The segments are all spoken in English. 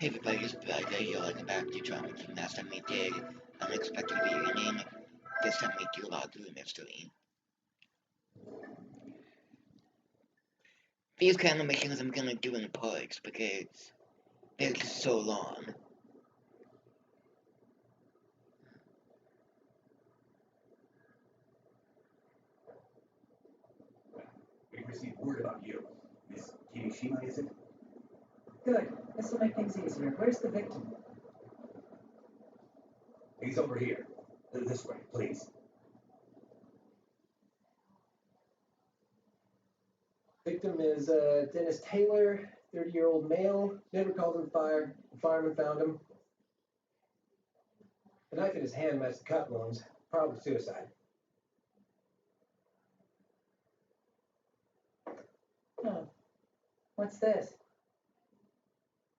Everybody's birthday, you're like back to drama team. Last time we did unexpected reunion. This time we do log through mystery. These kind of missions I'm gonna do in parts because they're just so long. We received word about you. Miss Kimishima, is it? Good. This will make things easier. Where's the victim? He's over here. This way, please. Victim is Dennis Taylor, 30-year-old male. Never called in fire. The fireman found him. The knife in his hand matched the cut wounds. Probably suicide. Oh. What's this?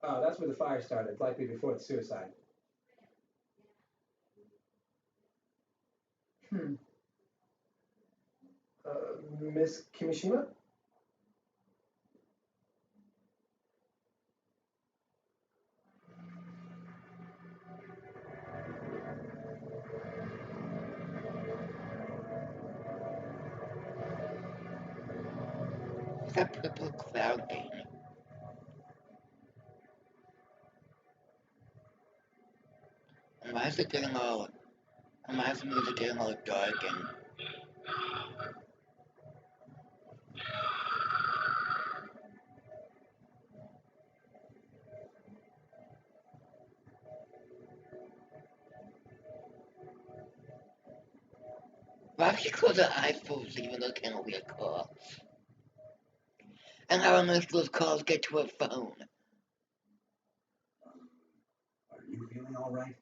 Oh, that's where the fire started, likely before the suicide. Miss Kimishima? What's that purple cloud thing? And why is it getting all... And why is the music getting all dark and... Why would you close your eyes first even though it can't be a call? And how on earth those calls get to a phone? Are you feeling all right?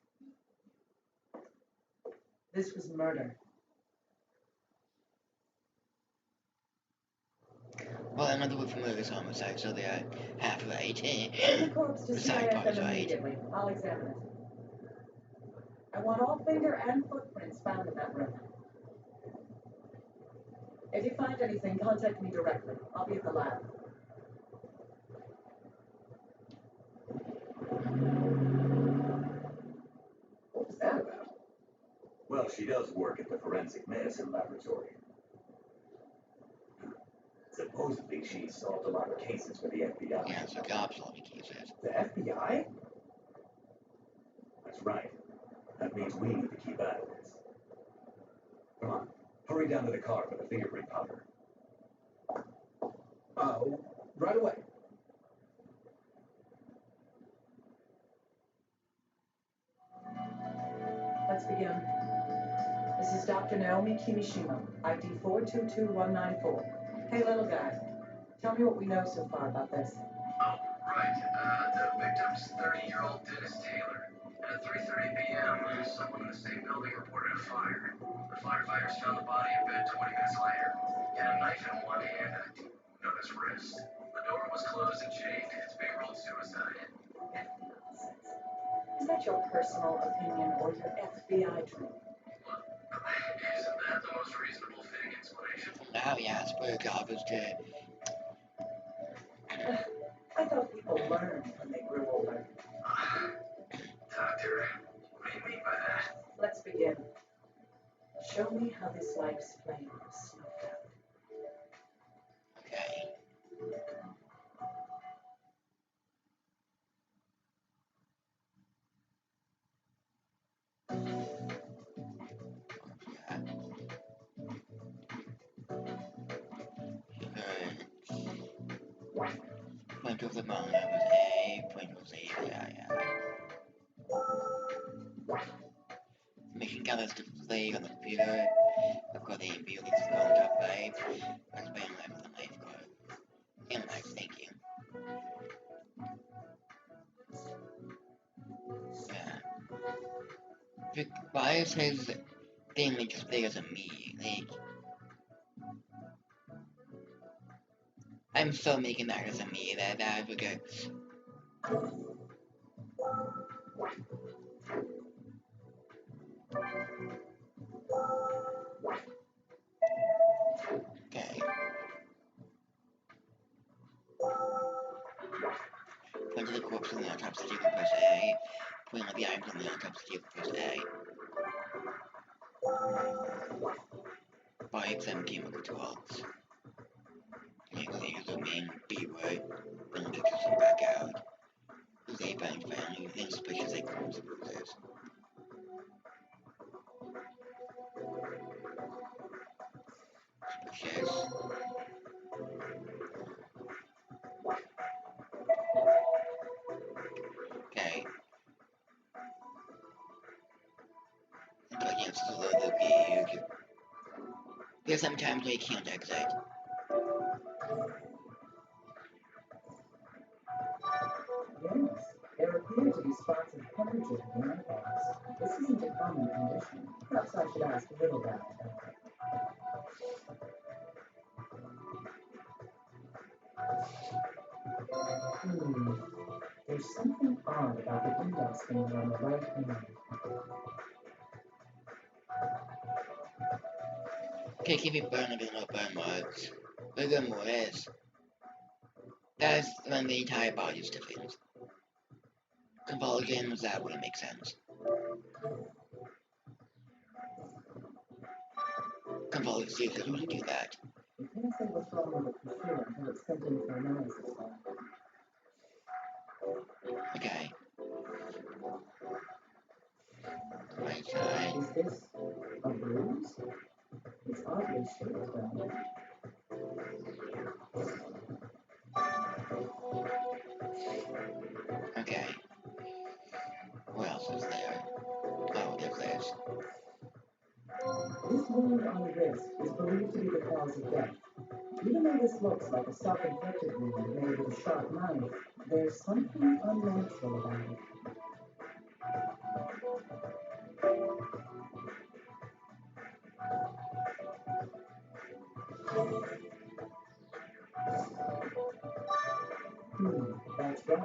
This was murder. Well, another word for murder is homicide, so they are half right. Bring the corpse to The side part's CIFM right. immediately. I'll examine it. I want all finger and footprints found in that room. If you find anything, contact me directly. I'll be at the lab. What was that about? Well, she does work at the forensic medicine laboratory. Supposedly, she solved a lot of cases for the FBI. Yeah, so cops solve cases. The FBI? That's right. That means we need to keep out of this. Come on, hurry down to the car for the fingerprint powder. Oh, right away. Let's begin. This is Dr. Naomi Kimishima, ID 422194. Hey, little guy. Tell me what we know so far about this. Oh, right. The victim's 30-year-old Dennis Taylor. At 3:30 p.m., someone in the same building reported a fire. The firefighters found the body in bed 20 minutes later. He had a knife in one hand and a deep wound on his wrist. The door was closed and chained. It's being ruled suicide. Nonsense. Is that your personal opinion or your FBI truth? Isn't that the most reasonable fitting explanation? Now, yeah, it's their job is to... I thought people learned when they grew older. Doctor, what do you mean by that? Let's begin. Show me how this life's flame was snuffed out. Okay. Point of the moment was A, point was A, yeah. Making colors display on the computer. I've got a beauty from top right. Let's bang life with a knife card. And knife, thank you. Yeah. Why is his thing like as big as a me? Like, I'm so making that as a me that I forget. Okay. Point to the corpse on the autopsy table, press A. Point at the items on the autopsy table, press A. Body exam chemical results. Use the main B word, then the system back out. Use A bound family, then suspicious corpse bruises. Suspicious. Okay. Intelligence is a little big. There's sometimes they can't exit. Yes, there appear to be spots of hemorrhaging in the eyeballs. This isn't a common condition. Perhaps I should ask a little guy about it. There's something odd about the index finger on the right hand. Okay, keep it burning with no burn marks. Rigor mortis. That's when the entire body is different. Convulsions, that wouldn't make sense. Convulsions usually do that. We can't say what's wrong with the computer until it's sent in for analysis. Okay. Right side. Is this a bruise? It's oddly shaped, though. Okay. What else is there? Oh, there's this. This wound on the wrist is believed to be the cause of death. Even though this looks like a self-inflicted wound made with a sharp knife, there's something unnatural about it. That's right.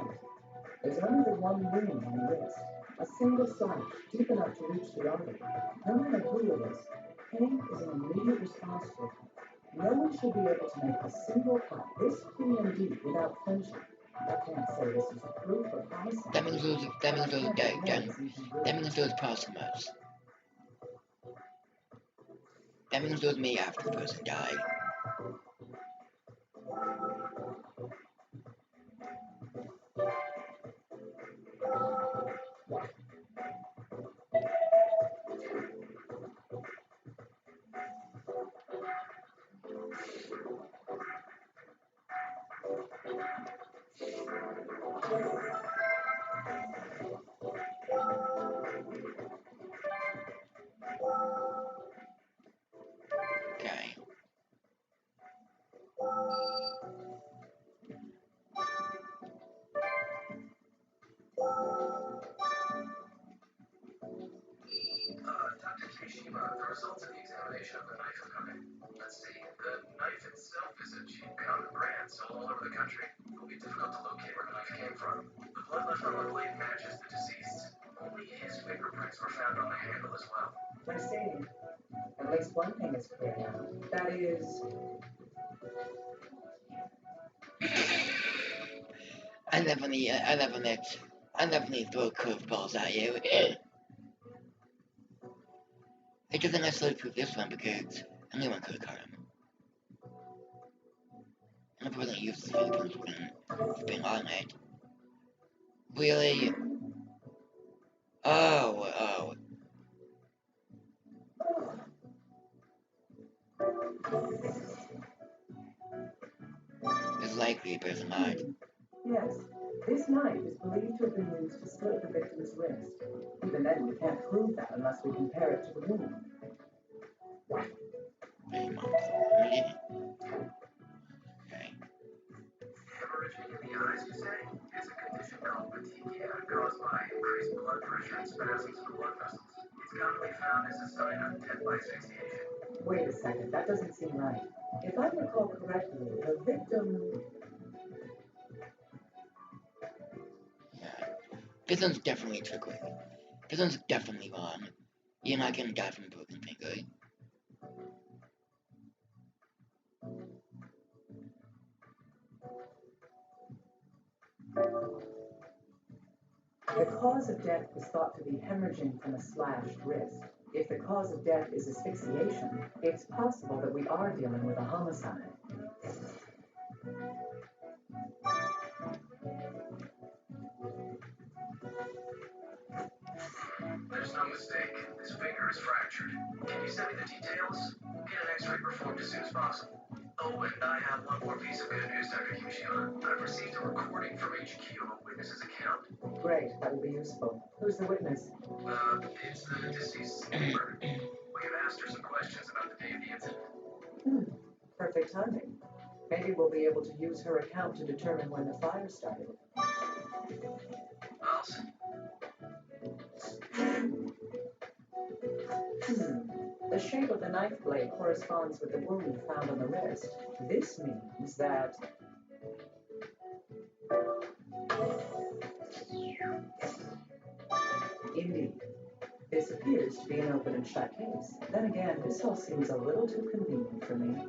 There's only the one wound on the wrist. A single slash, deep enough to reach the artery. No matter who it is, pain is an immediate response to it. No one should be able to make a single cut this clean and deep without flinching. I can't say this is proof or homicide. That means those prosumers. That means those made after the person died. Okay. Dr. Kishima, the results of the examination of the knife have come in. Let's see, the knife itself is a cheap common brand sold all over the country. It will be difficult to locate where the knife came from. The blood left on the blade matches the deceased's. Only his fingerprints were found on the handle as well. I see. At least one thing is clear now. That is, I love when they throw curveballs at you. It doesn't necessarily prove this one because anyone could have caught him. And the person that used the fingerprints wouldn't been on it. Really? Oh. It's likely, but it's not. yes, this knife is believed to have been used to slit the victim's wrist. Even then, we can't prove that unless we compare it to the wound. Okay. Hemorrhaging in the eyes, you say? It's a condition called petechia, caused by increased blood pressure and spasms in the blood vessels. It's commonly found as a sign of death by asphyxiation. Wait a second, that doesn't seem right. If I recall correctly, the victim... Yeah. This one's definitely tricky. This one's definitely wrong. You're not gonna die from a broken finger. The cause of death was thought to be hemorrhaging from a slashed wrist. If the cause of death is asphyxiation, it's possible that we are dealing with a homicide. There's no mistake. His finger is fractured. Can you send me the details? Get an x-ray performed as soon as possible. Oh, and I have one more piece of good news, Dr. Kimishima. I've received a recording from HQ of a witness's account. Great, that will be useful. Who's the witness? It's the deceased's neighbor. We have asked her some questions about the day of the incident. Perfect timing. Maybe we'll be able to use her account to determine when the fire started. I'll see. The shape of the knife blade corresponds with the wound found on the wrist. This means that... Indeed. This appears to be an open and shut case. Then again, this all seems a little too convenient for me.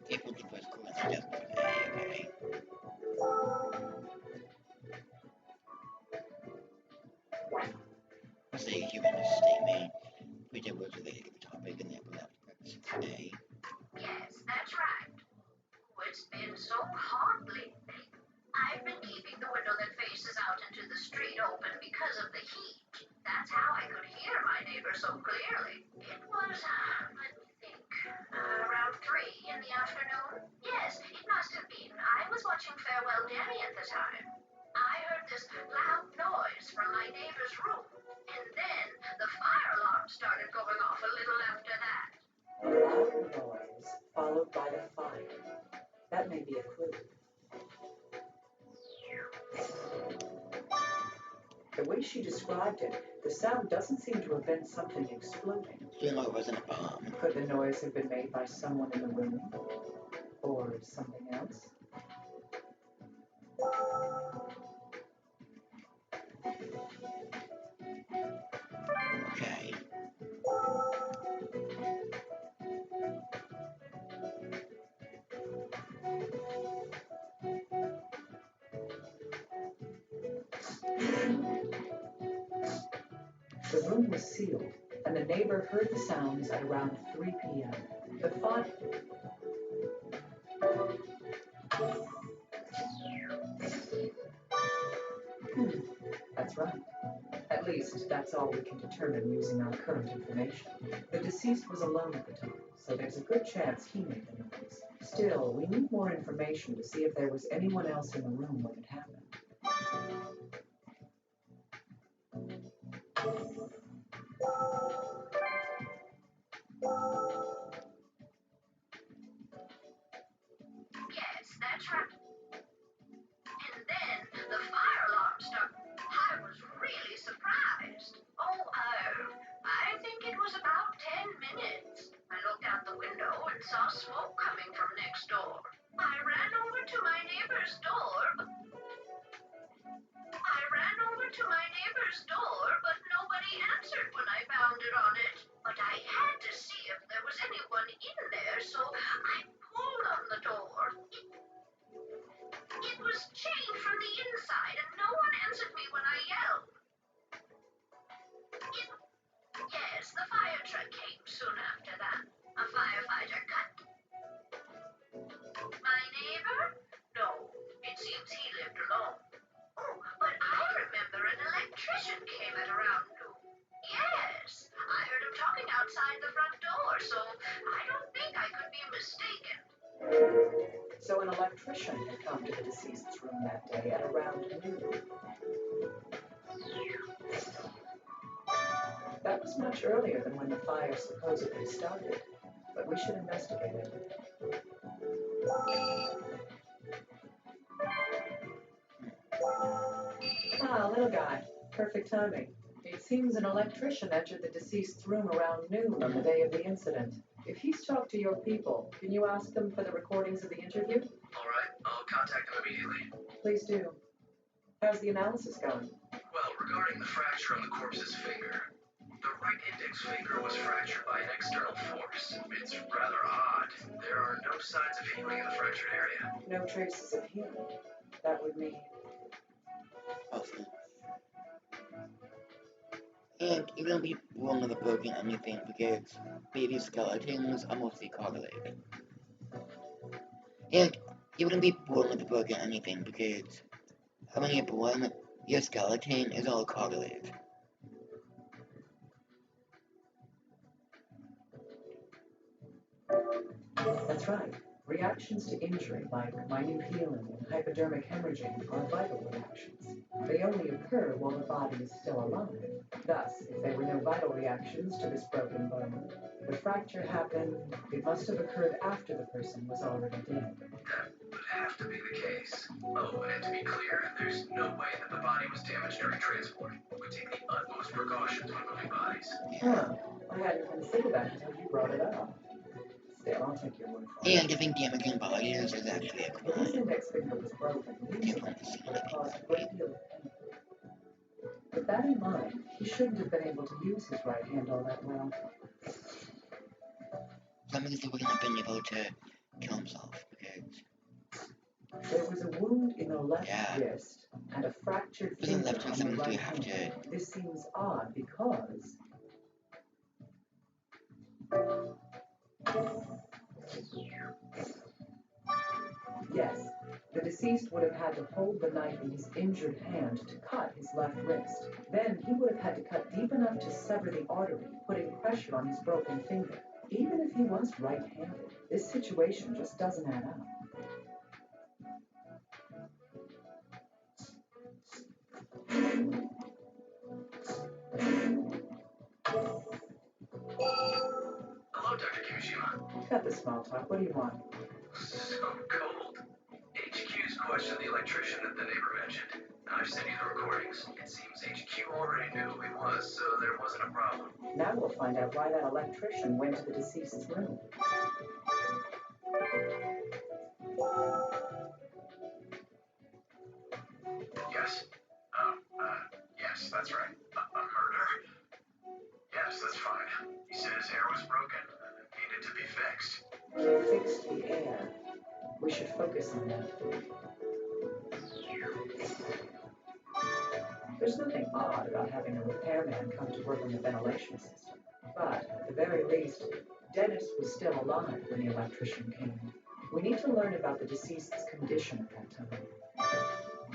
People keep us cool and just okay. What's a human statement? Which was related to the topic and that was our purpose today. Yes, that's right. Oh, it's been so hot lately. I've been keeping the window that faces out into the street open because of the heat. That's how I could hear my neighbor so clearly. It was, let me think, around 3 in the afternoon? Yes, it must have been. I was watching Farewell Danny at the time. I heard this loud noise from my neighbor's room, and then the fire alarm started going off a little after that. A loud noise followed by the fire. That may be a clue. The way she described it, the sound doesn't seem to have been something exploding. You know, it wasn't a bomb. Could the noise have been made by someone in the room? Or something else? Okay. The room was sealed, and the neighbor heard the sounds at around 3 p.m. The fire... That's right. At least, that's all we can determine using our current information. The deceased was alone at the time, so there's a good chance he made the noise. Still, we need more information to see if there was anyone else in the room when it happened. Yes, that's right. And then the fire alarm started. I was really surprised. Oh, I think it was about 10 minutes. I looked out the window and saw smoke coming from next door. I ran over to my neighbor's door, but nobody answered when I pounded on it. But I had to see if there was anyone in there, so I pulled on the door. It was chained from the inside, and no one answered me when I yelled. Yes, the fire truck came soon after that. A firefighter cut. My neighbor? No, it seems he lived alone. Oh, but I remember an electrician came at around noon. Yes, I heard him talking outside the front door, so I don't think I could be mistaken. So an electrician had come to the deceased's room that day at around noon. That was much earlier than when the fire supposedly started, but we should investigate it. Ah, little guy. Perfect timing. It seems an electrician entered the deceased's room around noon on the day of the incident. If he's talked to your people, can you ask them for the recordings of the interview? All right, I'll contact them immediately. Please do. How's the analysis going? Well, regarding the fracture on the corpse's finger, The right index finger was fractured by an external force. It's rather odd. There are no signs of healing in the fractured area. No traces of healing. That would mean Awesome. And you wouldn't be born with a broken anything because baby skeletons are mostly correlated. And you wouldn't be born with a broken anything because when you're born, your skeleton is all correlated. that's right. Reactions to injury, like minute healing and hypodermic hemorrhaging, are vital reactions. They only occur while the body is still alive. Thus, if there were no vital reactions to this broken bone, the fracture happened, it must have occurred after the person was already dead. That would have to be the case. Oh, and to be clear, there's no way that the body was damaged during transport. We take the utmost precautions when moving bodies. Huh. I hadn't considered that until you brought it up. Still, I'll take your word for it. And giving damaging bodies is actually a If his crime. index finger was broken, losing it would have caused a great deal of pain. With that in mind, he shouldn't have been able to use his right hand all that well. Some of us wouldn't have been able to kill himself because There was a wound in the left Yeah. wrist and a fractured the finger left on the seems to right have hand. to. This seems odd because yes, the deceased would have had to hold the knife in his injured hand to cut his left wrist. Then he would have had to cut deep enough to sever the artery, putting pressure on his broken finger. Even if he was right-handed, this situation just doesn't add up. Hello, Dr. Kimishima. Cut the small talk. What do you want? So cold. HQ's questioned the electrician that the neighbor mentioned. I've sent you the recordings. It seems HQ already knew who he was, so there wasn't a problem. Now we'll find out why that electrician went to the deceased's room. Yes? Yes, that's right. A murder? Yes, that's fine. He said his hair was broken and needed to be fixed. They fixed the air. We should focus on that. There's nothing odd about having a repairman come to work on the ventilation system. But, at the very least, Dennis was still alive when the electrician came. We need to learn about the deceased's condition at that time.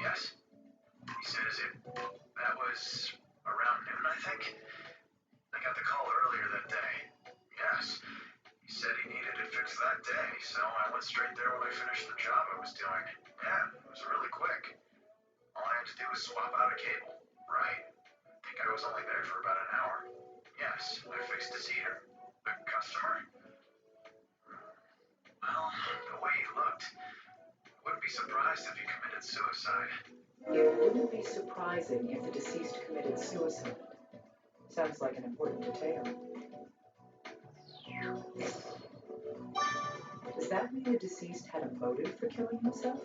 Yes? He said that was around noon, I think? I got the call earlier that day. Yes. He said he needed it fixed that day, so I went straight there when I finished the job I was doing. Yeah, it was really quick. All I had to do was swap out a cable. Right. I think I was only there for about an hour. Yes, I fixed his heater. A customer? Well, the way he looked, wouldn't be surprised if he committed suicide. It wouldn't be surprising if the deceased committed suicide. Sounds like an important detail. Does that mean the deceased had a motive for killing himself?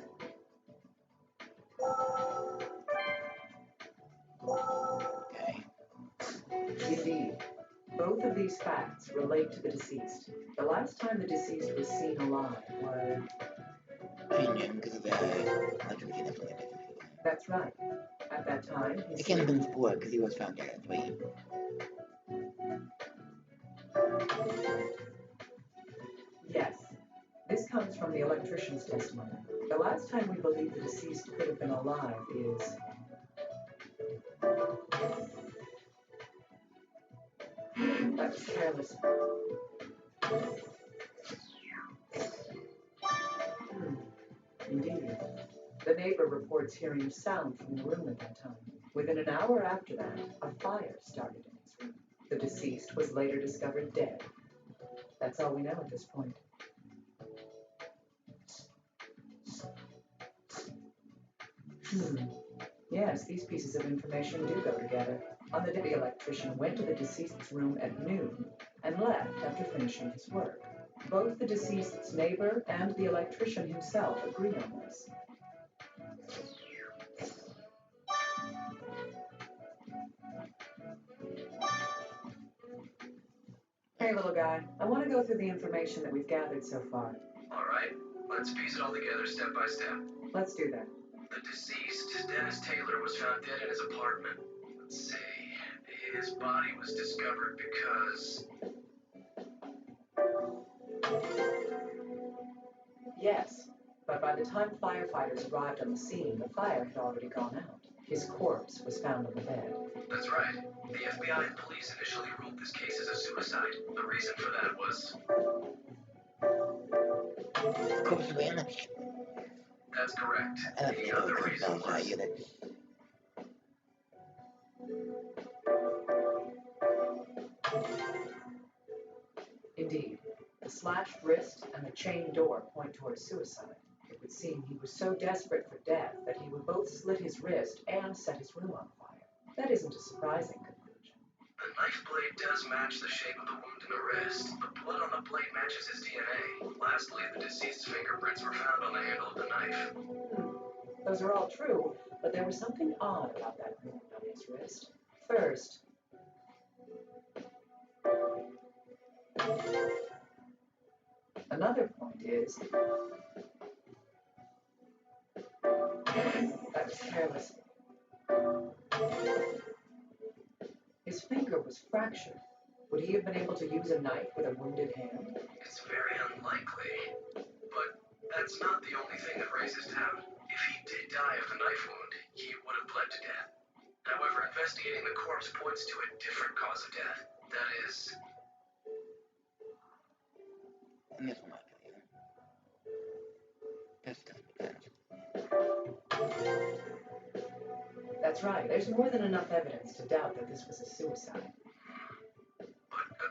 Okay. Indeed. Both of these facts relate to the deceased. The last time the deceased was seen alive was... I knew because of the electricity definitely affected people. That's right. At that time, It his... can't have been 4 because he was found dead at 3. Yes. This comes from the electrician's testimony. The last time we believe the deceased could have been alive is... That was careless. Indeed. The neighbor reports hearing a sound from the room at that time. Within an hour after that, a fire started in his room. The deceased was later discovered dead. That's all we know at this point. Yes, these pieces of information do go together. On the day the electrician went to the deceased's room at noon and left after finishing his work. Both the deceased's neighbor and the electrician himself agree on this. Hey, little guy, I want to go through the information that we've gathered so far. Alright, let's piece it all together step by step. Let's do that. The deceased, Dennis Taylor, was found dead in his apartment. Let's see. His body was discovered because... Yes, but by the time firefighters arrived on the scene, the fire had already gone out. His corpse was found on the bed. That's right. The FBI and police initially ruled this case as a suicide. The reason for that was... Corpse awareness. That's correct. I don't The think other it reason knows that was... either. Indeed, the slashed wrist and the chain door point towards suicide. It would seem he was so desperate for death that he would both slit his wrist and set his room on fire. That isn't a surprising conclusion. The knife blade does match the shape of the wound in the wrist. The blood on the blade matches his DNA. Lastly, the deceased's fingerprints were found on the handle of the knife. Those are all true, but there was something odd about that wound on his wrist. First, another point is that was careless. His finger was fractured. Would he have been able to use a knife with a wounded hand? It's very unlikely, but that's not the only thing that raises doubt. If he did die of the knife wound, he would have bled to death. However, investigating the corpse points to a different cause of death. That is... And this one might be either. This doesn't make sense. That's right. There's more than enough evidence to doubt that this was a suicide. But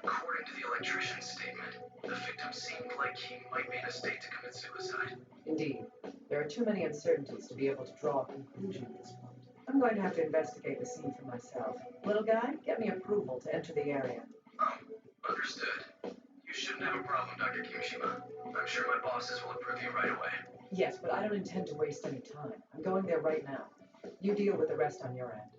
according to the electrician's statement, the victim seemed like he might be in a state to commit suicide. Indeed, there are too many uncertainties to be able to draw a conclusion at this point. I'm going to have to investigate the scene for myself. Little guy, get me approval to enter the area. Understood. You shouldn't have a problem, Dr. Kimishima. I'm sure my bosses will approve you right away. Yes, but I don't intend to waste any time. I'm going there right now. You deal with the rest on your end.